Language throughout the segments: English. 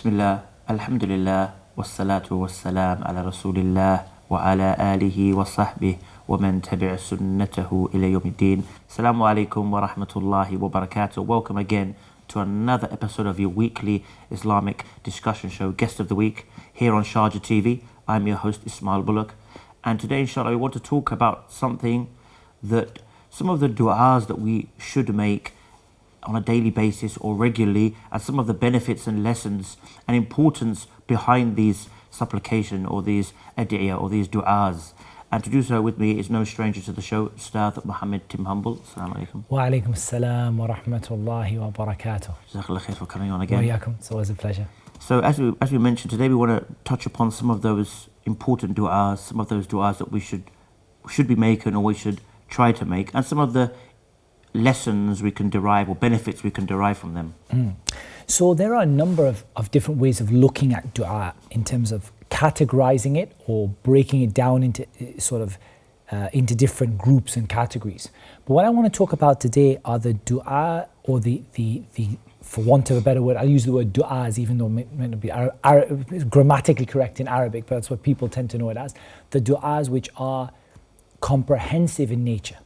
Bismillah, Alhamdulillah, wassalatu wassalam ala Rasulillah wa ala alihi wa sahbihi wa man tabi'a sunnatahu ila yawmiddin. Assalamu alaikum wa rahmatullahi wa barakatuh. Welcome again to another episode of your weekly Islamic discussion show, Guest of the Week, here on Sharjah TV. I'm your host, Ismail Bullock. And today, inshallah, we want to talk about something that some of the du'as that we should make on a daily basis or regularly, and some of the benefits and lessons and importance behind these supplication or these adiyah or these du'as. And to do so with me is no stranger to the show, Ustadh Mohammad Tim Humble. Assalamu alaikum. Wa alaikum assalam wa rahmatullahi wa barakatuh. Jazakallah khair for coming on again. Wa yakum. It's always a pleasure. So as we mentioned, today we want to touch upon some of those important du'as, some of those du'as that we should be making or we should try to make, and some of the lessons we can derive or benefits we can derive from them. So there are a number of different ways of looking at dua in terms of categorizing it or breaking it down into into different groups and categories. But what I want to talk about today are the dua, or the for want of a better word, I'll use the word du'as, even though it may not be grammatically correct in Arabic, but that's what people tend to know it as. The du'as which are comprehensive in nature.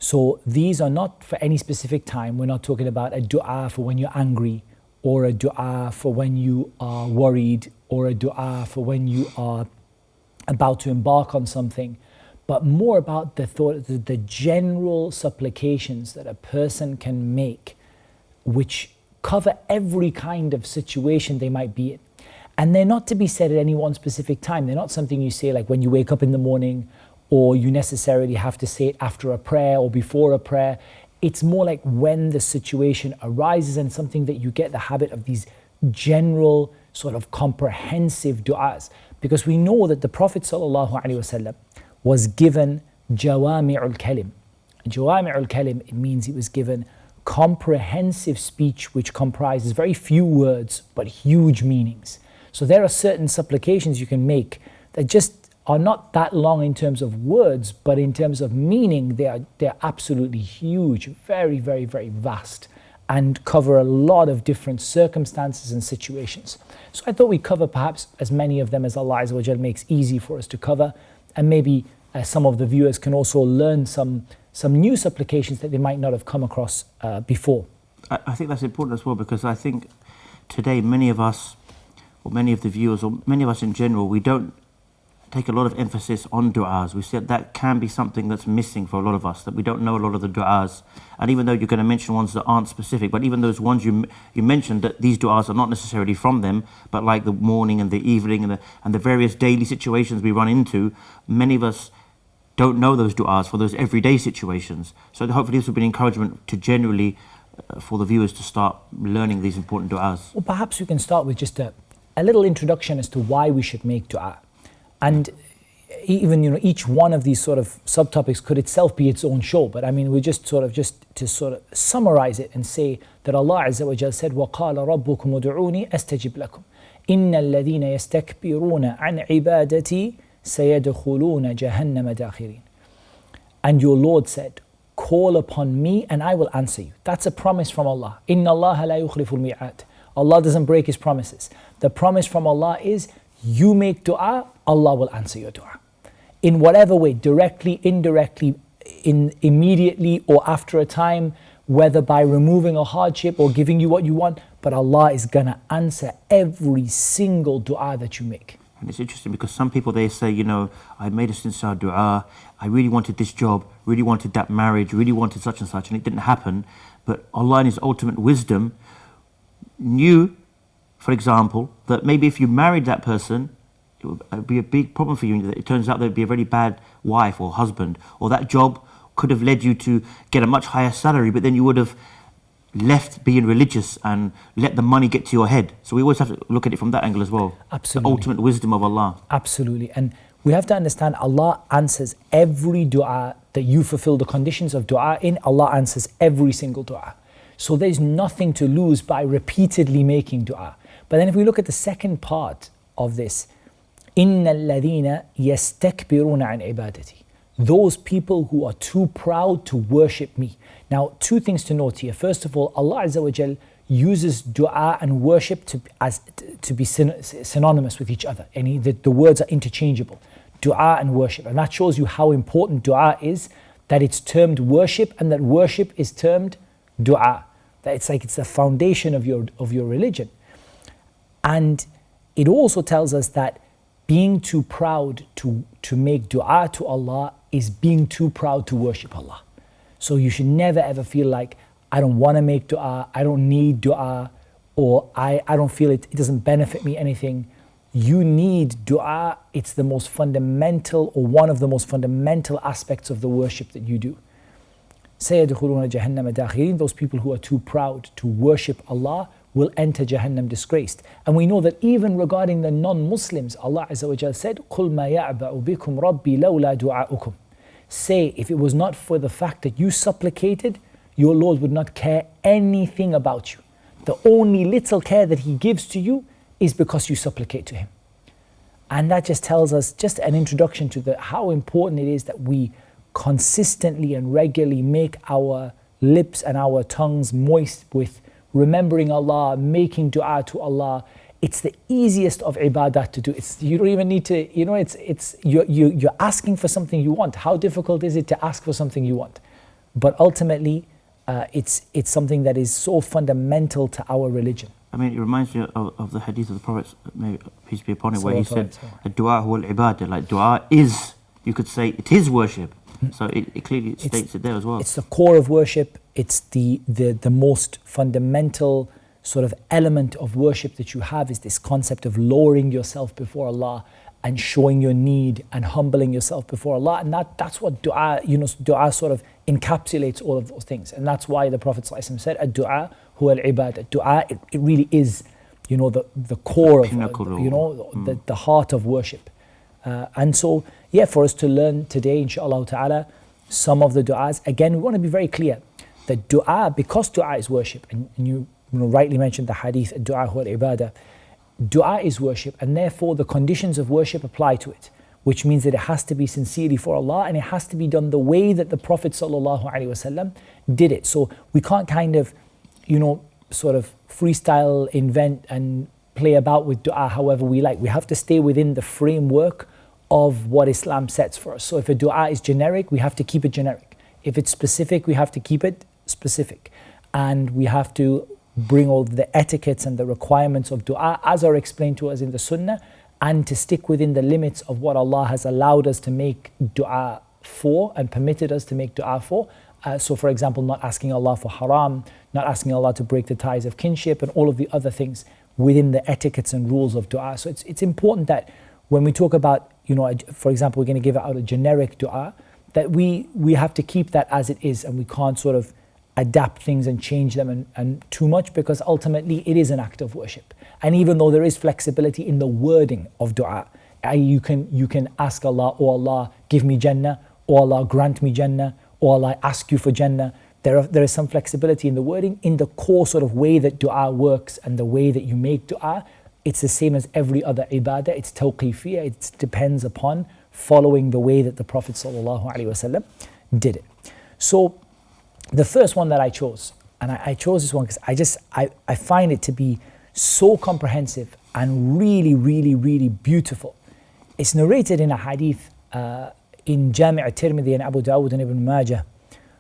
So these are not for any specific time. We're not talking about a dua for when you're angry, or a dua for when you are worried, or a dua for when you are about to embark on something, but more about the general supplications that a person can make, which cover every kind of situation they might be in. And they're not to be said at any one specific time. They're not something you say like when you wake up in the morning, or you necessarily have to say it after a prayer or before a prayer. It's more like when the situation arises, and something that you get the habit of these general sort of comprehensive du'as. Because we know that the Prophet ﷺ was given jawami'ul kalim. Jawami'ul kalim, it means he was given comprehensive speech which comprises very few words but huge meanings. So there are certain supplications you can make that just are not that long in terms of words, but in terms of meaning, they're absolutely huge, very, very, very vast, and cover a lot of different circumstances and situations. So I thought we'd cover perhaps as many of them as Allah Azza wa Jal makes easy for us to cover, and maybe some of the viewers can also learn some new supplications that they might not have come across before. I think that's important as well, because I think today many of us, or many of the viewers, or many of us in general, we don't take a lot of emphasis on du'as. We said that can be something that's missing for a lot of us, that we don't know a lot of the du'as. And even though you're going to mention ones that aren't specific, but even those ones you mentioned, that these du'as are not necessarily from them, but like the morning and the evening and the various daily situations we run into, many of us don't know those du'as for those everyday situations. So hopefully this will be an encouragement to generally, for the viewers to start learning these important du'as. Well, perhaps we can start with just a little introduction as to why we should make du'a. And even each one of these sort of subtopics could itself be its own show. But I mean, we just to summarize it and say that Allah Azza wa Jal said, وَقَالَ رَبُّكُمُ دُعُونِي أَسْتَجِبْ لَكُمْ إِنَّ الَّذِينَ يَسْتَكْبِرُونَ عَنْ عِبَادَتِي سَيَدْخُلُونَ جَهَنَّمَ دَاخِرِينَ. And your Lord said, call upon me and I will answer you. That's a promise from Allah. إِنَّ اللَّهَ لَا يُخْلِفُ الْمِيعَادِ. Allah doesn't break His promises. The promise from Allah is, you make dua, Allah will answer your dua. In whatever way, directly, indirectly, immediately or after a time, whether by removing a hardship or giving you what you want, but Allah is going to answer every single dua that you make. And it's interesting because some people, they say, I made a sincere dua, I really wanted this job, really wanted that marriage, really wanted such and such, and it didn't happen. But Allah in His ultimate wisdom knew, for example, that maybe if you married that person, it would be a big problem for you. It turns out that it'd be a very bad wife or husband, or that job could have led you to get a much higher salary, but then you would have left being religious and let the money get to your head. So we always have to look at it from that angle as well. Absolutely. The ultimate wisdom of Allah. Absolutely. And we have to understand Allah answers every dua that you fulfill the conditions of dua in. Allah answers every single dua. So there's nothing to lose by repeatedly making dua. But then if we look at the second part of this, إِنَّ الَّذِينَ يَسْتَكْبِرُونَ عَنْ عِبَادَتِي. Those people who are too proud to worship me. Now, two things to note here. First of all, Allah Azza wa Jal uses dua and worship to be synonymous with each other. And the words are interchangeable, dua and worship. And that shows you how important dua is, that it's termed worship and that worship is termed dua. That it's like it's the foundation of your religion. And it also tells us that being too proud to make dua to Allah is being too proud to worship Allah. So you should never ever feel like, I don't want to make dua, I don't need dua, or I don't feel it doesn't benefit me anything. You need dua. It's the most fundamental, or one of the most fundamental aspects of the worship that you do. سَيَدْخُلُونَ جَهَنَّمَ دَاخِرِينَ. Those people who are too proud to worship Allah will enter Jahannam disgraced. And we know that even regarding the non-Muslims, Allah Azza wa Jal said, قُلْ مَا يَعْبَأُ بِكُمْ رَبِّي لَوْلَا دُعَاؤُكُمْ. Say, if it was not for the fact that you supplicated, your Lord would not care anything about you. The only little care that He gives to you is because you supplicate to Him. And that just tells us, just an introduction to how important it is that we consistently and regularly make our lips and our tongues moist with remembering Allah, making dua to Allah. It's the easiest of ibadat to do. You don't even need to, you're asking for something you want. How difficult is it to ask for something you want? But ultimately, it's something that is so fundamental to our religion. I mean, it reminds me of the hadith of the Prophet, may peace be upon him, where he said, "Dua huwa al-ibadah." Like dua is, you could say, it is worship. So it clearly states it there as well. It's the core of worship. It's the most fundamental sort of element of worship that you have, is this concept of lowering yourself before Allah and showing your need and humbling yourself before Allah. And that's what dua, dua sort of encapsulates all of those things. And that's why the Prophet ﷺ said, "Ad-du'a huwa al-ibadah." Dua, it really is, the core of, the heart of worship. And so, for us to learn today, inshaAllah ta'ala, some of the du'as. Again, we want to be very clear that dua, because dua is worship, and you rightly mentioned the hadith, dua huwa al-ibadah. Dua is worship, and therefore the conditions of worship apply to it, which means that it has to be sincerely for Allah, and it has to be done the way that the Prophet ﷺ did it. So we can't kind of, sort of freestyle, invent and play about with dua however we like. We have to stay within the framework of what Islam sets for us. So if a dua is generic, we have to keep it generic. If it's specific, we have to keep it specific. And we have to bring all the etiquettes and the requirements of dua as are explained to us in the Sunnah, and to stick within the limits of what Allah has allowed us to make dua for and permitted us to make dua for. So for example, not asking Allah for haram, not asking Allah to break the ties of kinship, and all of the other things within the etiquettes and rules of dua. So it's important that when we talk about, for example, we're going to give out a generic dua, that we have to keep that as it is, and we can't sort of adapt things and change them and too much, because ultimately it is an act of worship. And even though there is flexibility in the wording of dua, you can ask Allah, "Oh Allah, give me Jannah," "Oh Allah, grant me Jannah," "Oh Allah, I ask you for Jannah." There is some flexibility in the wording. In the core sort of way that dua works and the way that you make dua, it's the same as every other ibadah. It's tawqifiyah. It depends upon following the way that the Prophet ﷺ did it. So the first one that I chose, and I chose this one because I find it to be so comprehensive and really, really, really beautiful. It's narrated in a hadith in Jami' al-Tirmidhi and Abu Dawud and Ibn Majah,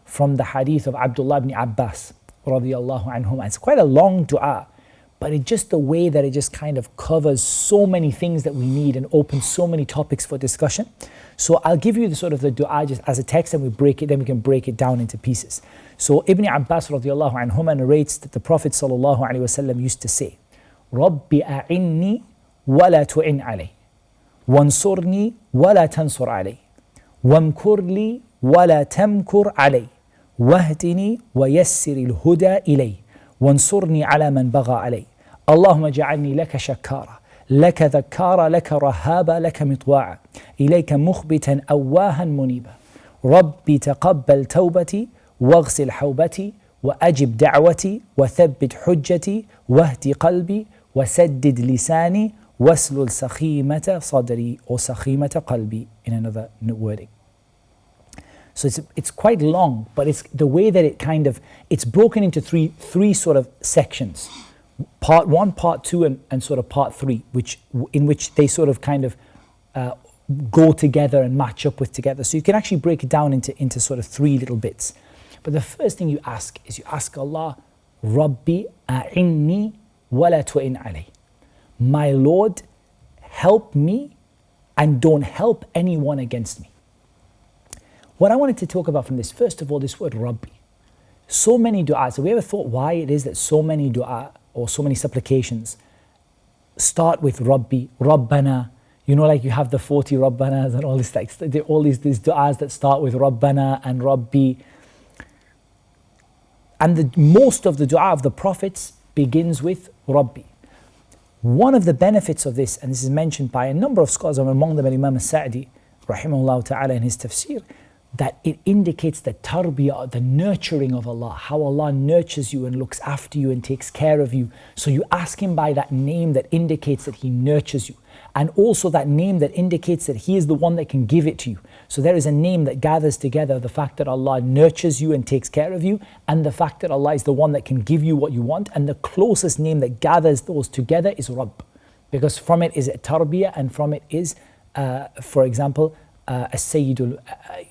from the hadith of Abdullah ibn Abbas radiyallahu anhuma. It's quite a long dua, but it's just the way that it just kind of covers so many things that we need and opens so many topics for discussion. So I'll give you the sort of the dua just as a text, and then we can break it down into pieces. So Ibn Abbas radiyallahu anhuma narrates that the Prophet sallallahu alaihi wasallam used to say, "Rabbi a'inni wa la tu'in alay, wansurni wa la tansur alay, wamkur li wa la tamkur alay, wahdini wa yassir al-huda ilay, wansurni ala man bagha alay. Allahumma ja'alni laka shakkara, laka dhakkara, laka rahaba, laka mitwa'a, ilayka mukhbitan awwahan muniba. Rabbi taqabbal tawbati, واغسل حوبتي وأجب دعوتي وثبت حجتي واهدي قلبي وسدد لساني واسلل سخيمة صدري or سخيمة قلبي," in another wording. So it's quite long, but it's the way that it's broken into three sort of sections. Part 1, part 2, and sort of part 3, in which they sort of kind of go together and match up with together. So you can actually break it down into sort of 3 little bits. But the first thing you ask Allah, Rabbi a'inni wa la tu'in alay. My Lord, help me and don't help anyone against me. What I wanted to talk about from this, first of all, this word Rabbi. So many du'as. Have we ever thought why it is that so many du'a or so many supplications start with Rabbi, Rabbana? You know, like you have the 40 Rabbanas and all this, like all these du'as that start with Rabbana and Rabbi. And most of the du'a of the prophets begins with Rabbi. One of the benefits of this, and this is mentioned by a number of scholars, among them Imam al-Sa'di, rahimahullah ta'ala, in his tafsir, that it indicates the tarbiyah, the nurturing of Allah, how Allah nurtures you and looks after you and takes care of you. So you ask Him by that name that indicates that He nurtures you, and also that name that indicates that He is the one that can give it to you. So there is a name that gathers together the fact that Allah nurtures you and takes care of you, and the fact that Allah is the one that can give you what you want. And the closest name that gathers those together is Rabb, because from it is tarbiyah, and from it is, for example, As-Sayyid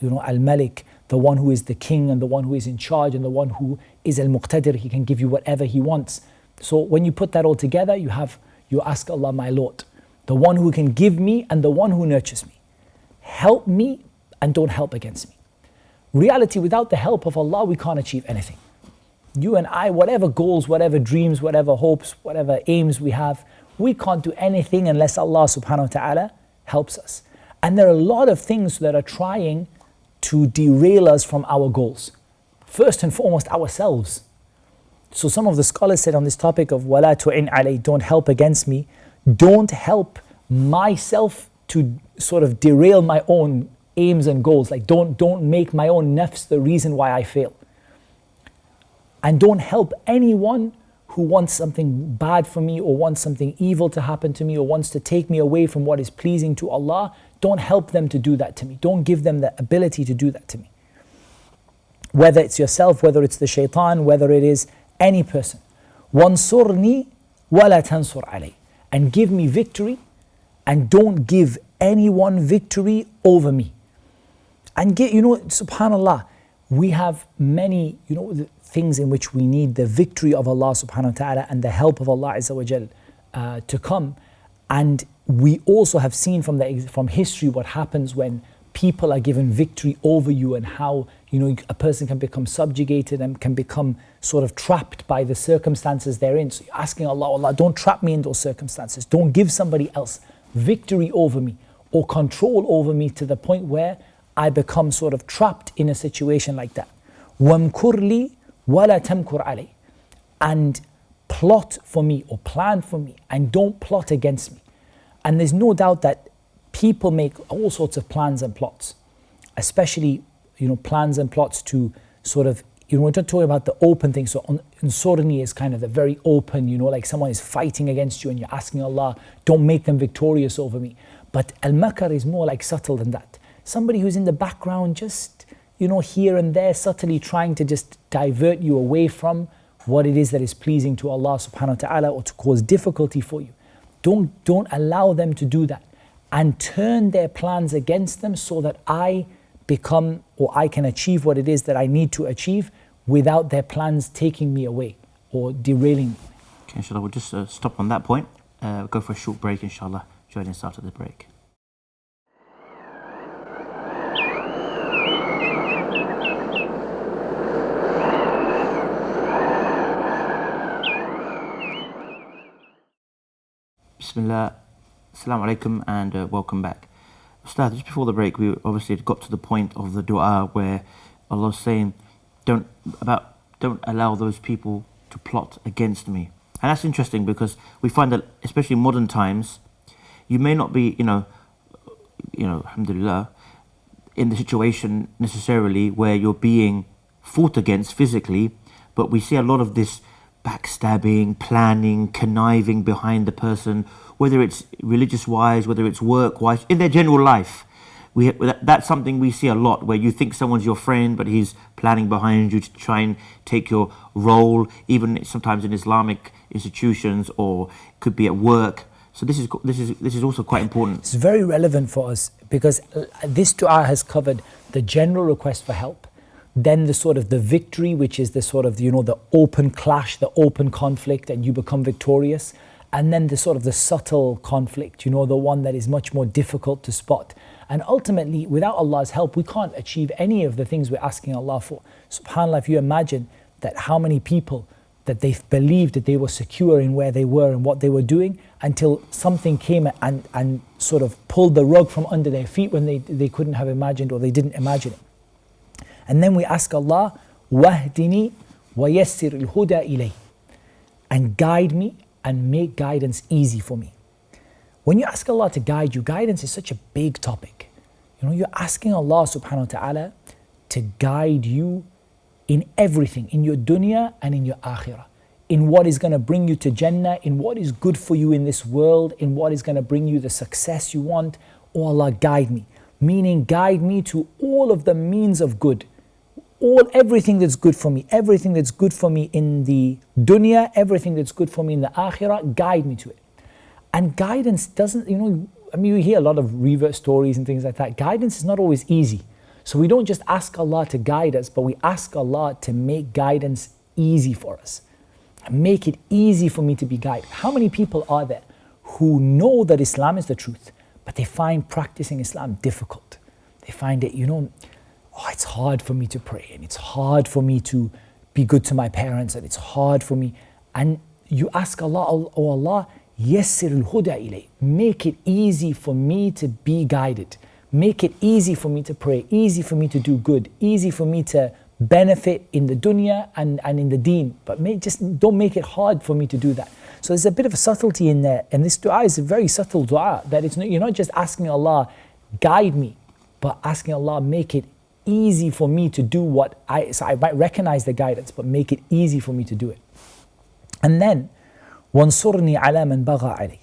al-Malik, the one who is the king and the one who is in charge and the one who is al-Muqtadir. He can give you whatever He wants. So when you put that all together, you ask Allah, my Lord, the one who can give me and the one who nurtures me. Help me and don't help against me. Reality, without the help of Allah, we can't achieve anything. You and I, whatever goals, whatever dreams, whatever hopes, whatever aims we have, we can't do anything unless Allah subhanahu wa ta'ala helps us. And there are a lot of things that are trying to derail us from our goals. First and foremost, ourselves. So some of the scholars said on this topic of wala tu'in alay, don't help against me, don't help myself to sort of derail my own aims and goals. Like don't make my own nafs the reason why I fail. And don't help anyone who wants something bad for me or wants something evil to happen to me or wants to take me away from what is pleasing to Allah. Don't help them to do that to me. Don't give them the ability to do that to me. Whether it's yourself, whether it's the shaitan, whether it is any person. وَانْصُرْنِي وَلَا تَنْصُرْ عَلَيْهِ. And give me victory and don't give anyone victory over me. And subhanAllah, we have many, things in which we need the victory of Allah subhanahu wa ta'ala and the help of Allah Azza wa Jal to come. And we also have seen from history what happens when people are given victory over you, and how a person can become subjugated and can become sort of trapped by the circumstances they're in. So you're asking Allah, don't trap me in those circumstances. Don't give somebody else victory over me or control over me to the point where I become sort of trapped in a situation like that. وَامْكُرْ لِي وَلَا تَمْكُرْ عَلَيْهِ. And plot for me or plan for me and don't plot against me. And there's no doubt that people make all sorts of plans and plots, especially plans and plots to sort of, we're not talking about the open thing. So Unsurni is kind of the very open, like someone is fighting against you and you're asking Allah, don't make them victorious over me. But al-makar is more like subtle than that. Somebody who's in the background, just here and there, subtly trying to just divert you away from what it is that is pleasing to Allah subhanahu wa ta'ala, or to cause difficulty for you. Don't allow them to do that, and turn their plans against them so that I become, or I can achieve what it is that I need to achieve without their plans taking me away or derailing me. Okay, inshallah, we'll just stop on that point. Go for a short break, inshallah. Join us after the break. Bismillah, Assalamu alaikum, and welcome back. Ustadh, just before the break, we obviously got to the point of the dua where Allah's saying, don't allow those people to plot against me. And that's interesting because we find that, especially in modern times, you may not be, alhamdulillah, in the situation necessarily where you're being fought against physically, but we see a lot of this backstabbing, planning, conniving behind the person, whether it's religious-wise, whether it's work-wise, in their general life. that's something we see a lot, where you think someone's your friend, but he's planning behind you to try and take your role, even sometimes in Islamic institutions, or could be at work. So this is also quite important. It's very relevant for us because this dua has covered the general request for help, then the sort of the victory, which is the sort of, you know, the open clash, the open conflict, and you become victorious, and then the sort of the subtle conflict, you know, the one that is much more difficult to spot. And ultimately, without Allah's help, we can't achieve any of the things we're asking Allah for. SubhanAllah, if you imagine that how many people that they believed that they were secure in where they were and what they were doing, until something came and sort of pulled the rug from under their feet when they couldn't have imagined, or they didn't imagine it. And then we ask Allah, wahdini wa yassir al-huda ilay, and guide me and make guidance easy for me. When you ask Allah to guide you, guidance is such a big topic. You know, you're asking Allah subhanahu wa ta'ala to guide you in everything, in your dunya and in your akhirah, in what is going to bring you to Jannah, in what is good for you in this world, in what is going to bring you the success you want. Oh Allah, guide me. Meaning, guide me to all of the means of good. Everything that's good for me, everything that's good for me in the dunya, everything that's good for me in the akhirah, guide me to it. And guidance doesn't, you know, I mean, we hear a lot of revert stories and things like that. Guidance is not always easy. So we don't just ask Allah to guide us, but we ask Allah to make guidance easy for us. Make it easy for me to be guided. How many people are there who know that Islam is the truth, but they find practicing Islam difficult? They find it, you know, oh, it's hard for me to pray, and it's hard for me to be good to my parents, and it's hard for me. And you ask Allah, oh Allah, yassir al-huda ilay, make it easy for me to be guided. Make it easy for me to pray, easy for me to do good, easy for me to benefit in the dunya and in the deen. But just don't make it hard for me to do that. So there's a bit of a subtlety in there. And this dua is a very subtle dua, that you're not just asking Allah, guide me, but asking Allah, make it easy for me to do so I might recognize the guidance, but make it easy for me to do it. And then, وَانْصُرْنِي عَلَى مَنْ بَغَى عَلَيْهِ,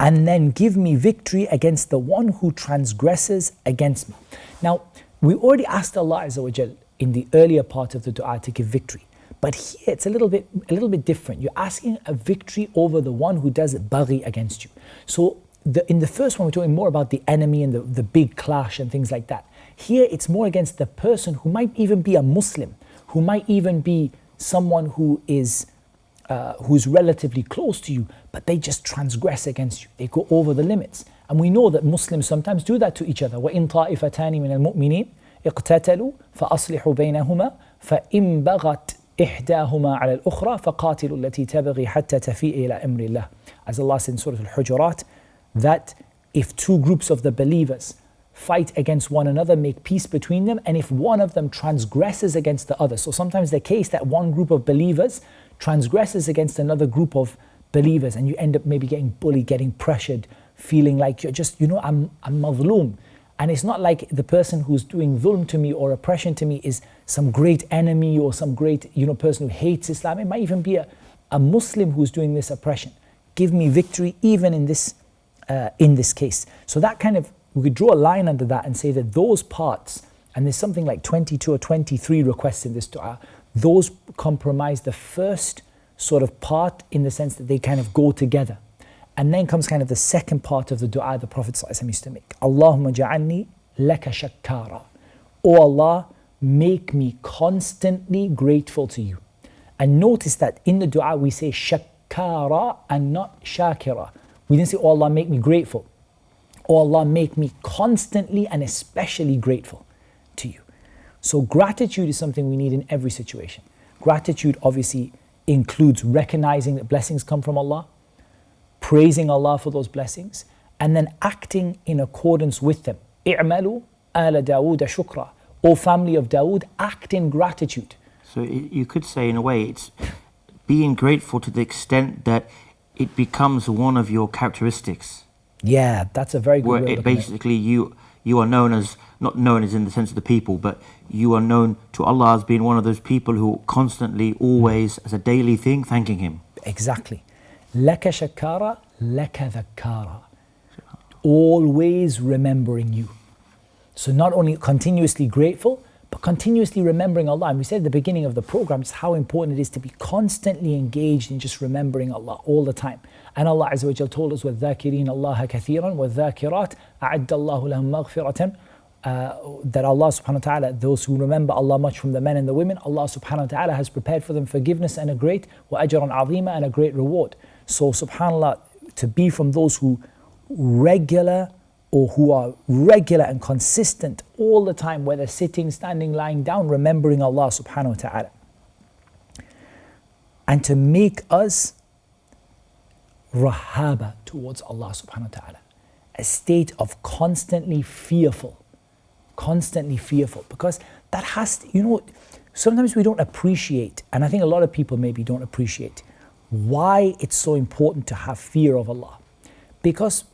and then give me victory against the one who transgresses against me. Now, we already asked Allah Azza wa Jal in the earlier part of the dua to give victory. But here it's a little bit different. You're asking a victory over the one who does baghi against you. So in the first one, we're talking more about the enemy and the big clash and things like that. Here it's more against the person who might even be a Muslim, who might even be someone who is who's relatively close to you, but they just transgress against you. They go over the limits. And we know that Muslims sometimes do that to each other. وَإِن طَائِفَتَانِ مِنَ الْمُؤْمِنِينَ اقْتَتَلُوا فَأَصْلِحُوا بَيْنَهُمَا فَإِن بَغَتْ إِحْدَاهُمَا عَلَى الْأُخْرَى فَقَاتِلُوا الَّتِي تَبْغِي حَتَّى تَفِيءَ إِلَى أَمْرِ اللَّهِ. As Allah said in Surah Al-Hujurat, that if two groups of the believers fight against one another, make peace between them, and if one of them transgresses against the other. So sometimes the case that one group of believers transgresses against another group of believers, and you end up maybe getting bullied, getting pressured, feeling like you're just, I'm madhloom. And it's not like the person who's doing dhulm to me or oppression to me is some great enemy or some great, person who hates Islam. It might even be a Muslim who's doing this oppression. Give me victory even in this case. So that kind of, we could draw a line under that and say that those parts, and there's something like 22 or 23 requests in this dua, those comprise the first sort of part, in the sense that they kind of go together. And then comes kind of the second part of the dua the Prophet ﷺ used to make. Allahumma ja'alni laka shakkara. O Allah, make me constantly grateful to you. And notice that in the dua we say shakkara and not shakira. We didn't say, oh Allah, make me grateful. Oh Allah, make me constantly and especially grateful to you. So gratitude is something we need in every situation. Gratitude obviously includes recognizing that blessings come from Allah, praising Allah for those blessings, and then acting in accordance with them. I'malu ala Dawood shukra. O family of Dawood, act in gratitude. So you could say, in a way, it's being grateful to the extent that it becomes one of your characteristics. Yeah, that's a very good way. Where it basically you are known as, not known as in the sense of the people, but you are known to Allah as being one of those people who constantly, always, as a daily thing, thanking Him. Exactly. Laka shakara, laka dhakkara. Always remembering you. So not only continuously grateful, but continuously remembering Allah. And we said at the beginning of the program just how important it is to be constantly engaged in just remembering Allah all the time. And Allah Azza wa Jal told us, وَالذَّاكِرِينَ اللَّهَ كَثِيرًا وَالذَّاكِرَاتِ أَعَدَّ اللَّهُ لَهُمْ مَغْفِرَةً, that Allah subhanahu wa ta'ala, those who remember Allah much from the men and the women, Allah subhanahu wa ta'ala has prepared for them forgiveness and a great وَأَجْرًا عَظِيمًا, and a great reward. So subhanAllah, to be from those who are regular and consistent all the time, whether sitting, standing, lying down, remembering Allah subhanahu wa ta'ala. And to make us rahaba towards Allah subhanahu wa ta'ala, a state of constantly fearful, because that has to, sometimes we don't appreciate, and I think a lot of people maybe don't appreciate why it's so important to have fear of Allah. Because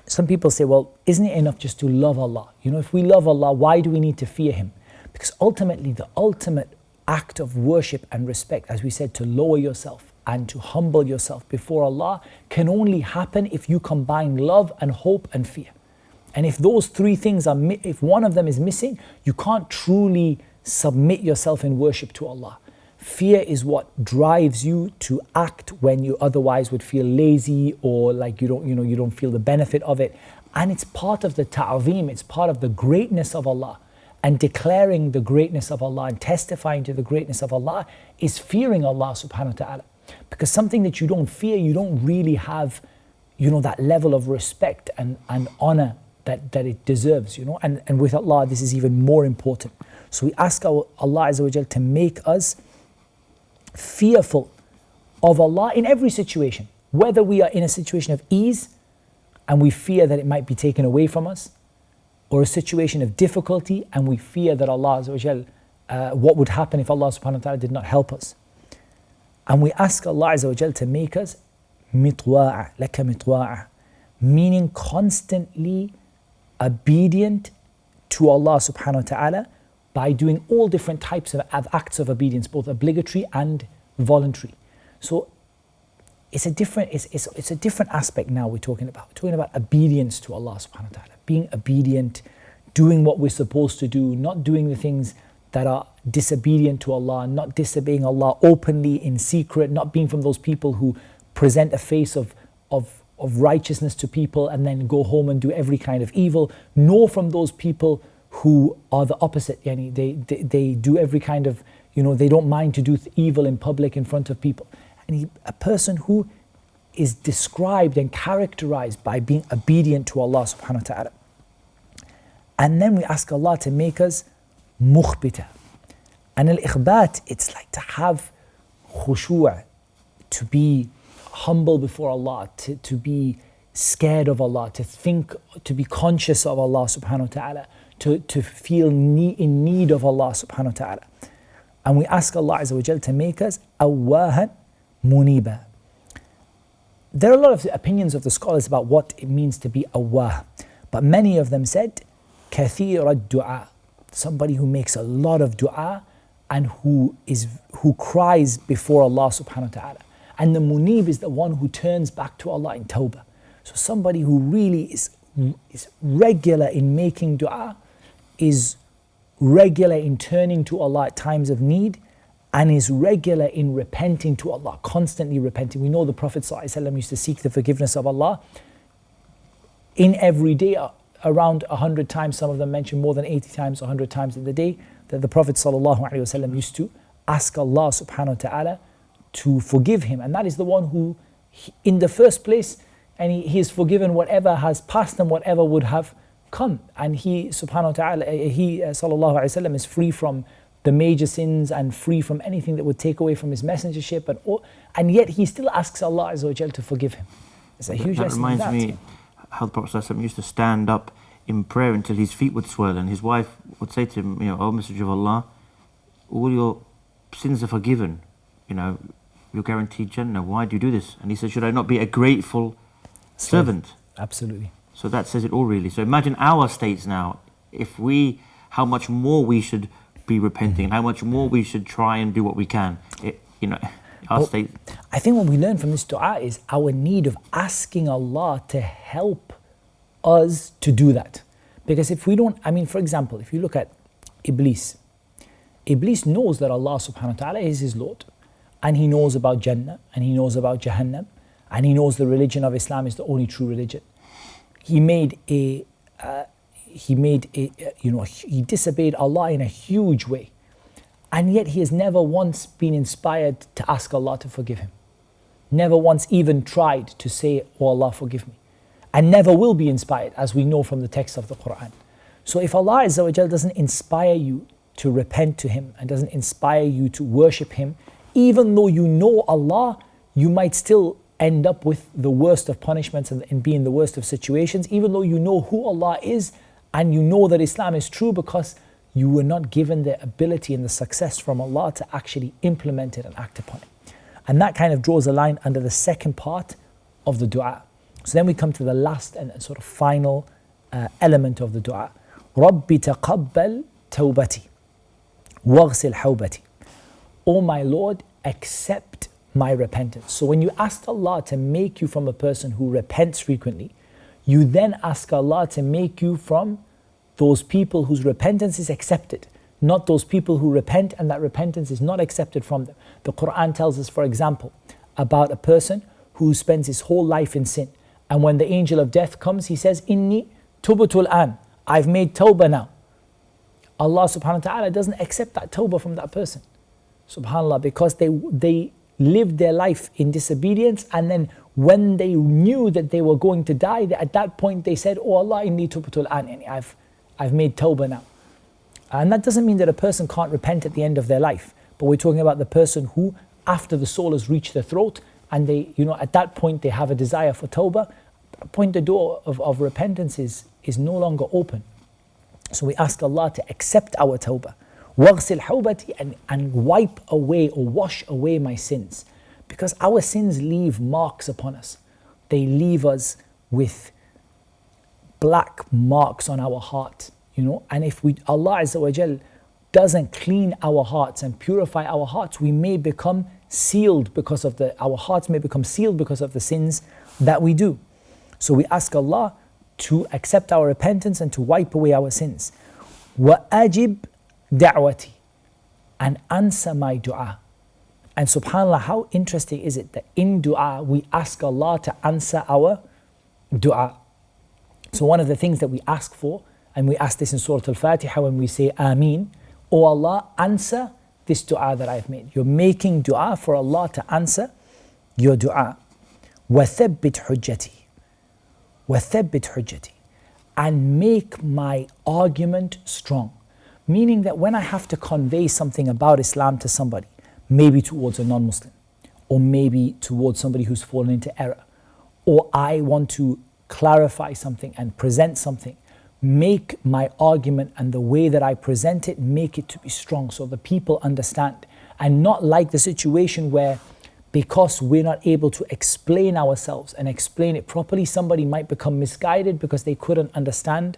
some people say, well, isn't it enough just to love Allah? If we love Allah, why do we need to fear Him? Because ultimately, the ultimate act of worship and respect, as we said, to lower yourself and to humble yourself before Allah, can only happen if you combine love and hope and fear. And if those three things if one of them is missing, you can't truly submit yourself in worship to Allah. Fear is what drives you to act when you otherwise would feel lazy or like you don't feel the benefit of it. And it's part of the ta'zeem, it's part of the greatness of Allah. And declaring the greatness of Allah and testifying to the greatness of Allah is fearing Allah subhanahu wa ta'ala. Because something that you don't fear, you don't really have, that level of respect and honor that it deserves, And with Allah, this is even more important. So we ask Allah Azza wa Jal to make us fearful of Allah in every situation, whether we are in a situation of ease and we fear that it might be taken away from us, or a situation of difficulty and we fear that Allah Azza wa Jal, what would happen if Allah subhanahu wa ta'ala did not help us. And we ask Allah Azza wa Jal to make us mitwa'a, laka mitwa'a, meaning constantly obedient to Allah subhanahu wa ta'ala by doing all different types of acts of obedience, both obligatory and voluntary. So it's a different aspect now we're talking about. We're talking about obedience to Allah subhanahu wa ta'ala, being obedient, doing what we're supposed to do, not doing the things that are disobedient to Allah, not disobeying Allah openly in secret, not being from those people who present a face of righteousness to people and then go home and do every kind of evil, nor from those people who are the opposite. They do every kind of, they don't mind to do evil in public in front of people. And a person who is described and characterized by being obedient to Allah subhanahu wa ta'ala. And then we ask Allah to make us mukhbita. And al-ikhbat, it's like to have khushu', to be humble before Allah, to be scared of Allah, to be conscious of Allah subhanahu wa ta'ala, to feel in need of Allah subhanahu wa ta'ala. And we ask Allah Azza wa Jal to make us awwahan muniba. There are a lot of opinions of the scholars about what it means to be awwah, but many of them said kathir ad-du'a, somebody who makes a lot of du'a and who cries before Allah subhanahu wa ta'ala. And the munib is the one who turns back to Allah in tawbah. So somebody who really is regular in making du'a, is regular in turning to Allah at times of need, and is regular in repenting to Allah, constantly repenting. We know the Prophet ﷺ used to seek the forgiveness of Allah in every day, around 100 times. Some of them mention more than 80 times, 100 times in the day, that the Prophet ﷺ used to ask Allah subhanahu wa ta'ala to forgive him. And that is the one who, in the first place, and he is forgiven whatever has passed and whatever would have come. And he, subhanahu wa ta'ala, he, sallallahu alayhi wa sallam, is free from the major sins and free from anything that would take away from his messengership. And yet he still asks Allah Azza wa Jal to forgive him. It's a huge lesson in that. That reminds me how the Prophet ﷺ used to stand up in prayer until his feet would swell, and his wife would say to him, "O Messenger of Allah, all your sins are forgiven. You're guaranteed Jannah. Why do you do this?" And he said, "Should I not be a grateful servant?" Absolutely. So that says it all, really. So imagine our states now. How much more we should be repenting, and how much more we should try and do what we can. State. I think what we learn from this du'a is our need of asking Allah to help us to do that. Because if we don't, I mean, for example, if you look at Iblis, Iblis knows that Allah subhanahu wa ta'ala is his Lord. And he knows about Jannah, and he knows about Jahannam, and he knows the religion of Islam is the only true religion. He disobeyed Allah in a huge way. And yet he has never once been inspired to ask Allah to forgive him. Never once even tried to say, "Oh Allah, forgive me." And never will be inspired, as we know from the text of the Quran. So if Allah Azza wa Jal doesn't inspire you to repent to Him and doesn't inspire you to worship Him, even though you know Allah, you might still end up with the worst of punishments and be in the worst of situations, even though you know who Allah is and you know that Islam is true, because you were not given the ability and the success from Allah to actually implement it and act upon it. And that kind of draws a line under the second part of the dua. So then we come to the last and sort of final element of the dua. رَبِّ تَقَبَّلْ تَوْبَتِي وَاغْسِلْ حَوْبَتِي. O my Lord, accept my repentance. So when you ask Allah to make you from a person who repents frequently, you then ask Allah to make you from those people whose repentance is accepted, not those people who repent and that repentance is not accepted from them. The Quran tells us, for example, about a person who spends his whole life in sin. And when the angel of death comes, he says, Inni tubtul an. I've made tawbah now. Allah subhanahu wa ta'ala doesn't accept that tawbah from that person. SubhanAllah, because they lived their life in disobedience, and then when they knew that they were going to die, at that point they said, "Oh Allah, inni tubtul an." I've made tawbah now. And that doesn't mean that a person can't repent at the end of their life. But we're talking about the person who, after the soul has reached their throat, and they, at that point they have a desire for tawbah, at that point the door of repentance is no longer open. So we ask Allah to accept our tawbah. وَاغْسِلْ حَوْبَتِي, and wipe away or wash away my sins. Because our sins leave marks upon us. They leave us with black marks on our heart, and if Allah Azza wa Jal doesn't clean our hearts and purify our hearts, we may become sealed because of our hearts may become sealed because of the sins that we do. So we ask Allah to accept our repentance and to wipe away our sins. وَأَجِبْ دَعْوَتِي, and answer my dua. And subhanAllah, how interesting is it that in dua we ask Allah to answer our dua. So one of the things that we ask for, and we ask this in Surah Al-Fatiha when we say Ameen, "O Allah, answer this dua that I've made." You're making dua for Allah to answer your dua. وَثَبِّتْ حُجَّتِي وَثَبِّتْ حُجَّتِي, and make my argument strong. Meaning that when I have to convey something about Islam to somebody, maybe towards a non-Muslim, or maybe towards somebody who's fallen into error, or I want to clarify something and present something, make my argument and the way that I present it, make it to be strong so the people understand. And not like the situation where, because we're not able to explain ourselves and explain it properly, somebody might become misguided because they couldn't understand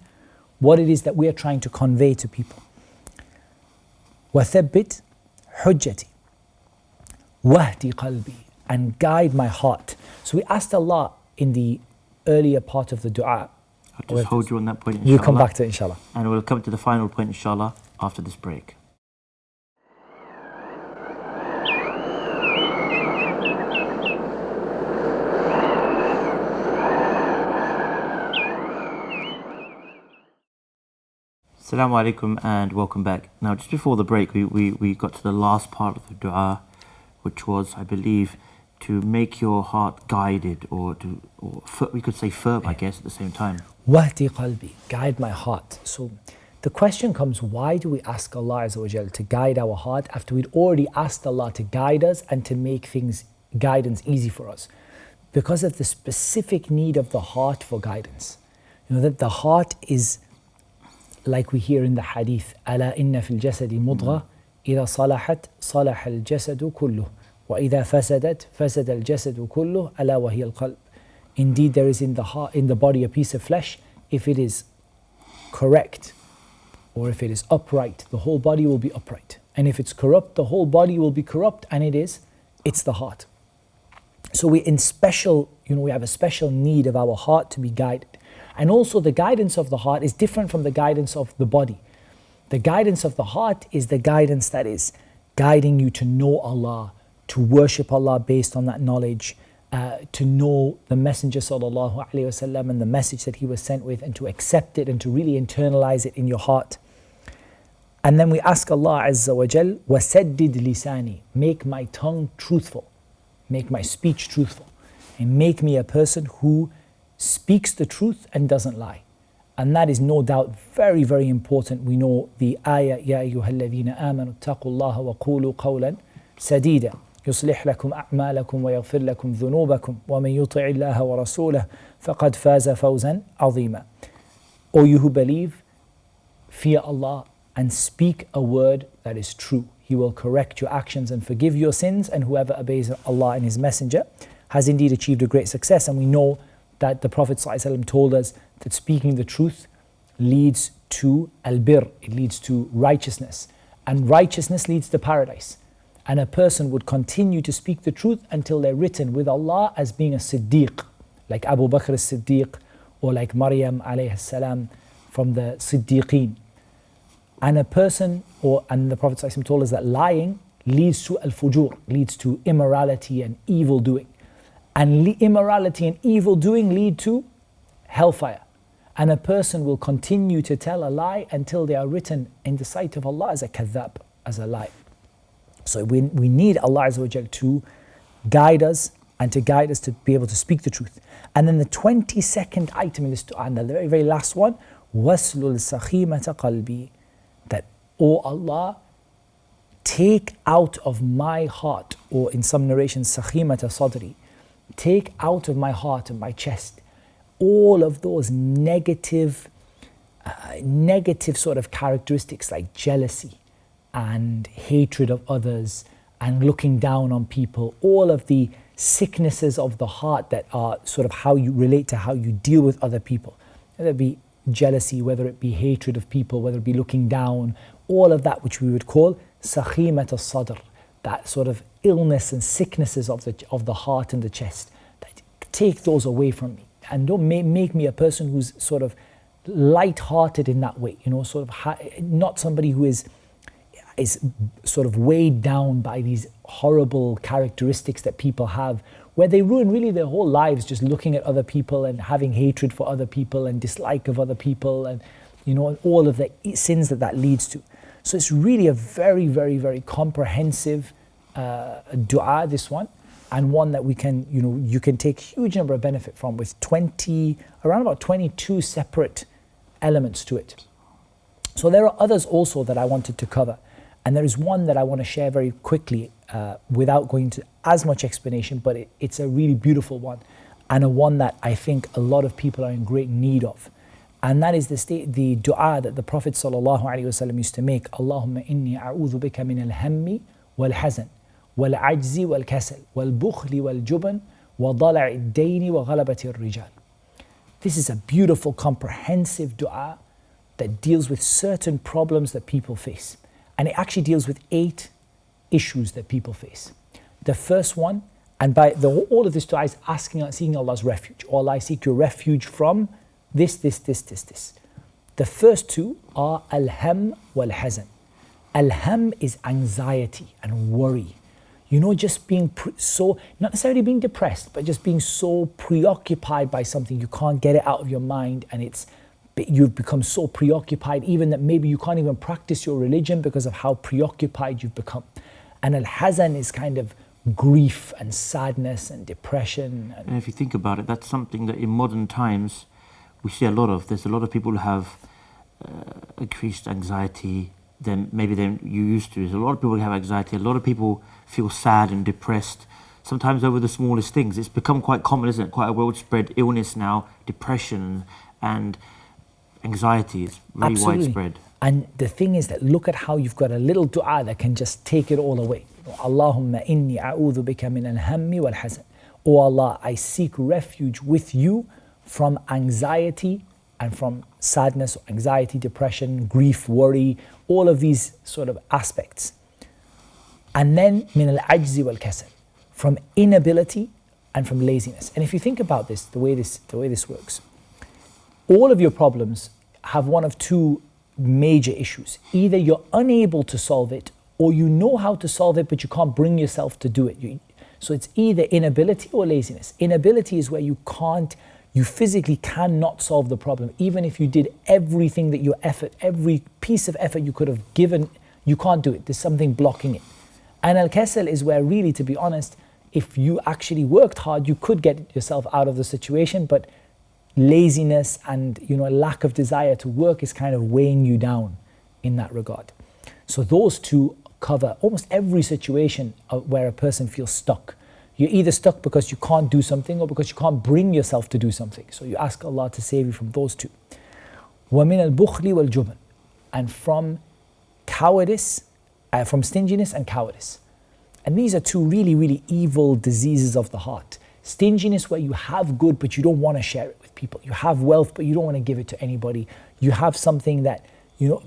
what it is that we are trying to convey to people. وَثَبِّتْ حُجَّتِي وَهْدِ قَلْبِي, and guide my heart. So we asked Allah in the earlier part of the dua. I'll just hold you on that point, inshallah. You come back to it, inshallah. And we'll come to the final point, inshallah, after this break. Assalamu alaikum and welcome back. Now, just before the break, we got to the last part of the dua, which was, I believe, to make your heart guided, or we could say firm, I guess, at the same time. Wahdi qalbi, guide my heart. So the question comes, why do we ask Allah Azza wa Jal to guide our heart after we'd already asked Allah to guide us and to make guidance easy for us? Because of the specific need of the heart for guidance. That the heart is, like we hear in the hadith, أَلَا إِنَّ فِي الْجَسَدِ مُضْغَةً إِذَا صَلَحَتْ صَلَحَ الْجَسَدُ كُلُّهُ وَإِذَا فَسَدَتْ فَسَدَ الْجَسَدُ كُلُّهُ أَلَا وَهِيَ الْقَلْبُ. Indeed, there is in the heart, in the body, a piece of flesh. If it is correct, or if it is upright, the whole body will be upright. And if it's corrupt, the whole body will be corrupt, and it's the heart. So we have a special need of our heart to be guided. And also the guidance of the heart is different from the guidance of the body. The guidance of the heart is the guidance that is guiding you to know Allah, to worship Allah based on that knowledge, to know the Messenger sallallahu alaihi wasallam and the message that he was sent with, and to accept it and to really internalize it in your heart. And then we ask Allah Azza wa Jal, وَسَدِّدْ لِسَانِي, make my tongue truthful, make my speech truthful, and make me a person who speaks the truth and doesn't lie. And that is no doubt very, very important. We know the ayah, يَا أَيُّهَا الَّذِينَ آمَنُوا اتَّقُوا اللَّهَ وَقُولُوا قَوْلًا سَدِيدًا يُصْلِحْ لَكُمْ أَعْمَالَكُمْ وَيَغْفِرْ لَكُمْ ذُنُوبَكُمْ وَمَنْ يُطِعِ اللَّهَ وَرَسُولَهُ فَقَدْ فَازَ فَوْزًا عَظِيمًا. O you who believe, fear Allah and speak a word that is true. He will correct your actions and forgive your sins, and whoever obeys Allah and His Messenger has indeed achieved a great success. And we know that the Prophet ﷺ told us that speaking the truth leads to al-bir, it leads to righteousness, and righteousness leads to paradise. And a person would continue to speak the truth until they're written with Allah as being a Siddiq, like Abu Bakr as-Siddiq, or like Maryam alayhi salam from the Siddiqeen. And a person, and the Prophet ﷺ told us that lying leads to al-fujur, leads to immorality and evil doing. And immorality and evil doing lead to hellfire. And a person will continue to tell a lie until they are written in the sight of Allah as a kadhab, as a lie. So we need Allah Azza wa Jal to guide us and to guide us to be able to speak the truth. And then the 22nd item in this dua, and the very, very last one, وَاسْلُلْ سَخِيمَةَ قَلْبِي, that, O Allah, take out of my heart, or in some narrations, سَخِيمَةَ صَدْرِي, take out of my heart and my chest all of those negative sort of characteristics like jealousy and hatred of others and looking down on people, all of the sicknesses of the heart that are sort of how you relate to how you deal with other people, whether it be jealousy, whether it be hatred of people, whether it be looking down, all of that which we would call sakhimat al-sadr, that sort of illness and sicknesses of the heart and the chest. Take those away from me, and don't make me a person who's sort of light-hearted in that way, sort of not somebody who is sort of weighed down by these horrible characteristics that people have, where they ruin really their whole lives just looking at other people and having hatred for other people and dislike of other people, and all of the sins that leads to. So it's really a very, very, very comprehensive dua, this one, and one that we can, you can take huge number of benefit from, with around about 22 separate elements to it. So there are others also that I wanted to cover, and there is one that I want to share very quickly without going into as much explanation, but it's a really beautiful one, and a one that I think a lot of people are in great need of. And that is the dua that the Prophet ﷺ used to make. Allahumma inni a'udhu bika min al-hammi wal-hazan wal-ajzi wal-kasal wal-bukhli wal-juban wa dala'i ad-dayni wa ghalabati ar-rijal. This is a beautiful, comprehensive dua that deals with certain problems that people face. And it actually deals with 8 issues that people face. The first one, and all of this dua is seeking Allah's refuge. Oh Allah, I seek your refuge from this. The first 2 are al-ham wal-hazan. Al-ham is anxiety and worry. Just being not necessarily being depressed, but just being so preoccupied by something, you can't get it out of your mind, and you've become so preoccupied even that maybe you can't even practice your religion because of how preoccupied you've become. And al-hazan is kind of grief and sadness and depression. And if you think about it, that's something that in modern times we see a lot of. There's a lot of people who have increased anxiety than you used to. There's a lot of people who have anxiety. A lot of people feel sad and depressed, sometimes over the smallest things. It's become quite common, isn't it? Quite a well-spread illness now, depression and anxiety is really Absolutely. widespread. And the thing is that look at how you've got a little dua that can just take it all away. Allahumma inni a'udhu bika min al-hammi wal-hazan. Oh Allah, I seek refuge with you from anxiety and from sadness, anxiety, depression, grief, worry, all of these sort of aspects. And then min al-ajzi wal-kasal, from inability and from laziness. And if you think about this, the way this works, all of your problems have one of two major issues. Either you're unable to solve it, or you know how to solve it, but you can't bring yourself to do it. So it's either inability or laziness. Inability is where you physically cannot solve the problem. Even if you did everything that your effort, every piece of effort you could have given, you can't do it. There's something blocking it. And al-kasal is where really, to be honest, if you actually worked hard, you could get yourself out of the situation, but laziness and lack of desire to work is kind of weighing you down in that regard. So those two cover almost every situation where a person feels stuck. You're either stuck because you can't do something or because you can't bring yourself to do something. So you ask Allah to save you from those two. وَمِنَ الْبُخْلِ وَالْجُبْنِ, and from cowardice, from stinginess and cowardice. And these are two really, really evil diseases of the heart. Stinginess, where you have good but you don't want to share it with people. You have wealth but you don't want to give it to anybody. You have something that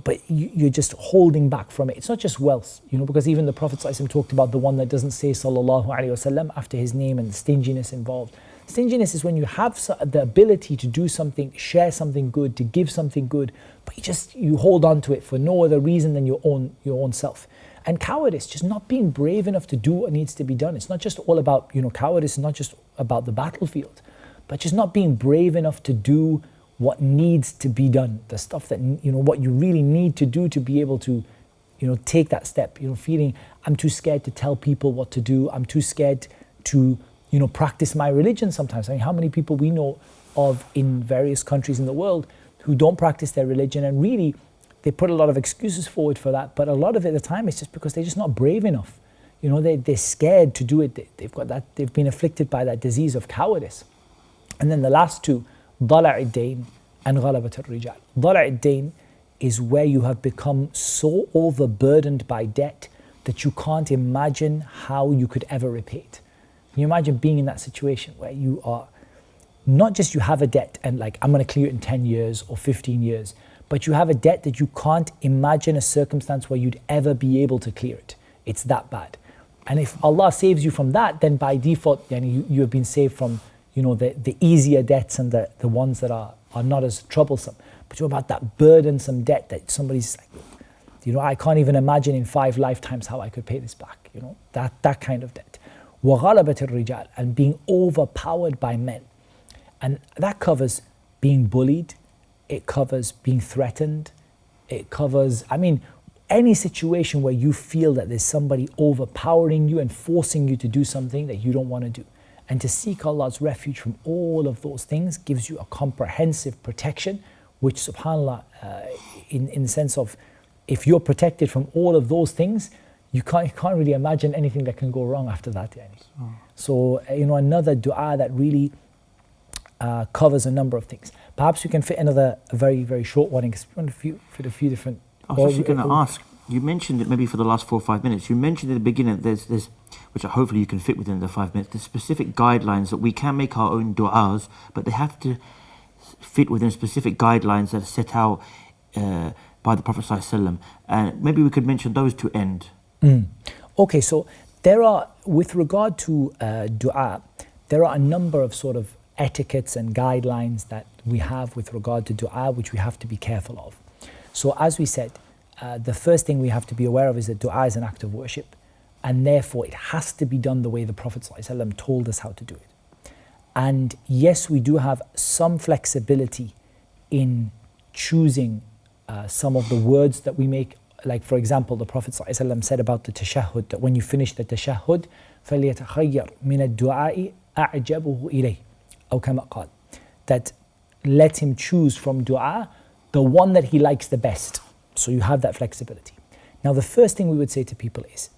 but you're just holding back from it. It's not just wealth, because even the Prophet ﷺ talked about the one that doesn't say Sallallahu Alaihi Wasallam after his name, and the stinginess involved. Stinginess is when you have the ability to do something, share something good, to give something good, but you hold on to it for no other reason than your own self. And cowardice, just not being brave enough to do what needs to be done. It's not just all about, cowardice is not just about the battlefield, but just not being brave enough to do what needs to be done, the stuff that, what you really need to do to be able to, take that step, feeling, I'm too scared to tell people what to do, I'm too scared to, practice my religion sometimes. I mean, how many people we know of in various countries in the world who don't practice their religion, and really, they put a lot of excuses forward for that, but a lot of it at the time is just because they're just not brave enough. They're scared to do it, they've been afflicted by that disease of cowardice. And then the last two, ضلع الدين and غلبة الرجال. ضلع الدين is where you have become so overburdened by debt that you can't imagine how you could ever repay it. Can you imagine being in that situation where you are, not just you have a debt and I'm going to clear it in 10 years or 15 years, but you have a debt that you can't imagine a circumstance where you'd ever be able to clear it. It's that bad. And if Allah saves you from that, then by default, you have been saved from the easier debts and the ones that are not as troublesome. But you're about that burdensome debt that somebody's like, I can't even imagine in 5 lifetimes how I could pay this back. That kind of debt. وَغَلَبَةِ الرِّجَالِ, and being overpowered by men. And that covers being bullied, it covers being threatened, it covers, any situation where you feel that there's somebody overpowering you and forcing you to do something that you don't want to do. And to seek Allah's refuge from all of those things gives you a comprehensive protection, which subhanAllah, in the sense of, if you're protected from all of those things, you can't really imagine anything that can go wrong after that. So, another dua that really covers a number of things. Perhaps we can fit a very, very short one, because we want to fit a few different... I was actually going to ask, you mentioned it maybe for the last 4 or 5 minutes, you mentioned at the beginning there's which hopefully you can fit within the 5 minutes, the specific guidelines that we can make our own du'as, but they have to fit within specific guidelines that are set out by the Prophet ﷺ. And maybe we could mention those to end. Okay, so there are, with regard to du'a, there are a number of sort of etiquettes and guidelines that we have with regard to du'a, which we have to be careful of. So as we said, the first thing we have to be aware of is that du'a is an act of worship, and therefore it has to be done the way the Prophet ﷺ told us how to do it. And yes, we do have some flexibility in choosing some of the words that we make. Like, for example, the Prophet ﷺ said about the tashahhud, that when you finish the tashahhud, فَلْيَتَخَيَّرْ مِنَ الدُّعَاءِ أَعْجَبُهُ إِلَيْهِ أو كما قال, that let him choose from dua the one that he likes the best. So you have that flexibility. Now, the first thing we would say to people is,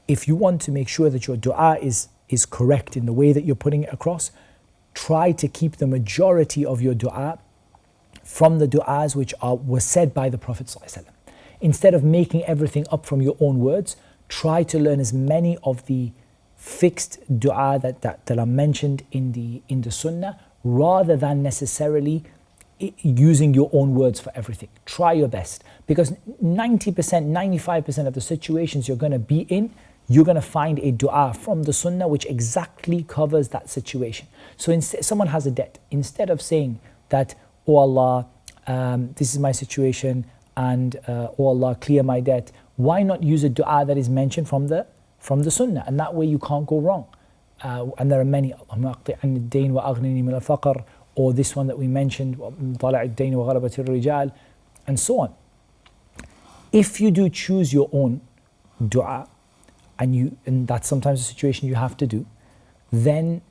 if you want to make sure that your dua is correct in the way that you're putting it across, try to keep the majority of your dua from the du'as which were said by the Prophet ﷺ. Instead of making everything up from your own words, try to learn as many of the fixed dua that are mentioned in the sunnah, rather than necessarily using your own words for everything. Try your best, because 90%, 95% of the situations you're going to be in, you're going to find a dua from the sunnah which exactly covers that situation. So someone has a debt. Instead of saying that, oh Allah, this is my situation, and oh Allah, clear my debt. Why not use a dua that is mentioned from the Sunnah? And that way you can't go wrong. And there are many, Allahumma aqti' anni ad-dayn wa aghnini min al-faqr, or this one that we mentioned, طلع الدين وغلبت الرجال, and so on. If you do choose your own dua, and that's sometimes a situation you have to do, then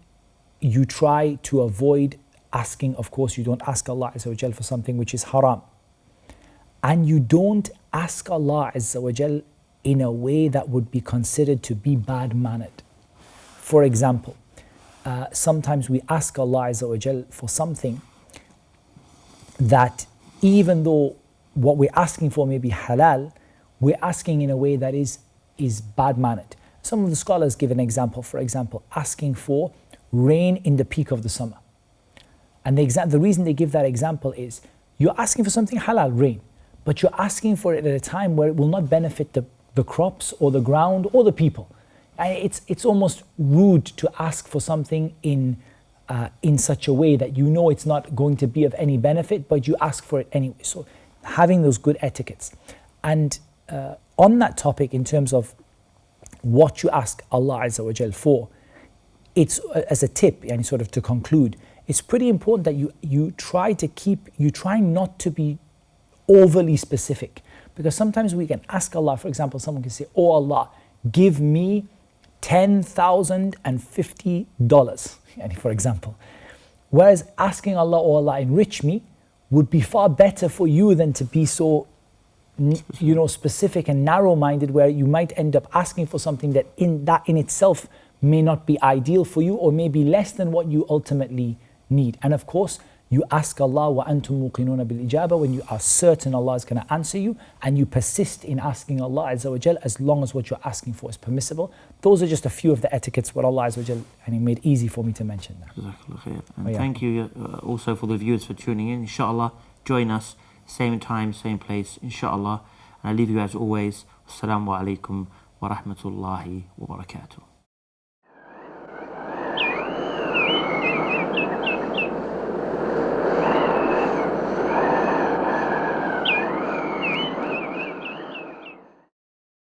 you try to avoid asking. Of course, you don't ask Allah Azza wa Jal for something which is haram. And you don't ask Allah Azza wa Jal in a way that would be considered to be bad-mannered. For example, sometimes we ask Allah Azza wa Jal for something that, even though what we're asking for may be halal, we're asking in a way that is bad-mannered. Some of the scholars give an example. For example, asking for rain in the peak of the summer. And the reason they give that example is, you're asking for something halal, rain, but you're asking for it at a time where it will not benefit the crops or the ground or the people. And it's almost rude to ask for something in such a way that you know it's not going to be of any benefit, but you ask for it anyway. So having those good etiquettes. And on that topic, in terms of what you ask Allah Azza wa Jal for, it's as a tip, and sort of to conclude, it's pretty important that you try not to be overly specific. Because sometimes we can ask Allah, for example, someone can say, oh Allah, give me $10,050, for example. Whereas asking Allah, oh Allah, enrich me, would be far better for you than to be so specific and narrow-minded, where you might end up asking for something that in itself may not be ideal for you, or may be less than what you ultimately need. And of course, you ask Allah wa antum muqinuna bil ijaba, when you are certain Allah is going to answer you, and you persist in asking Allah Azza wa Jal as long as what you're asking for is permissible. Those are just a few of the etiquettes what Allah Azza wa Jal made easy for me to mention now. And thank you also for the viewers for tuning in. Inshallah, join us same time, same place, inshallah. And I leave you as always. Assalamu alaikum wa rahmatullahi wa barakatuh.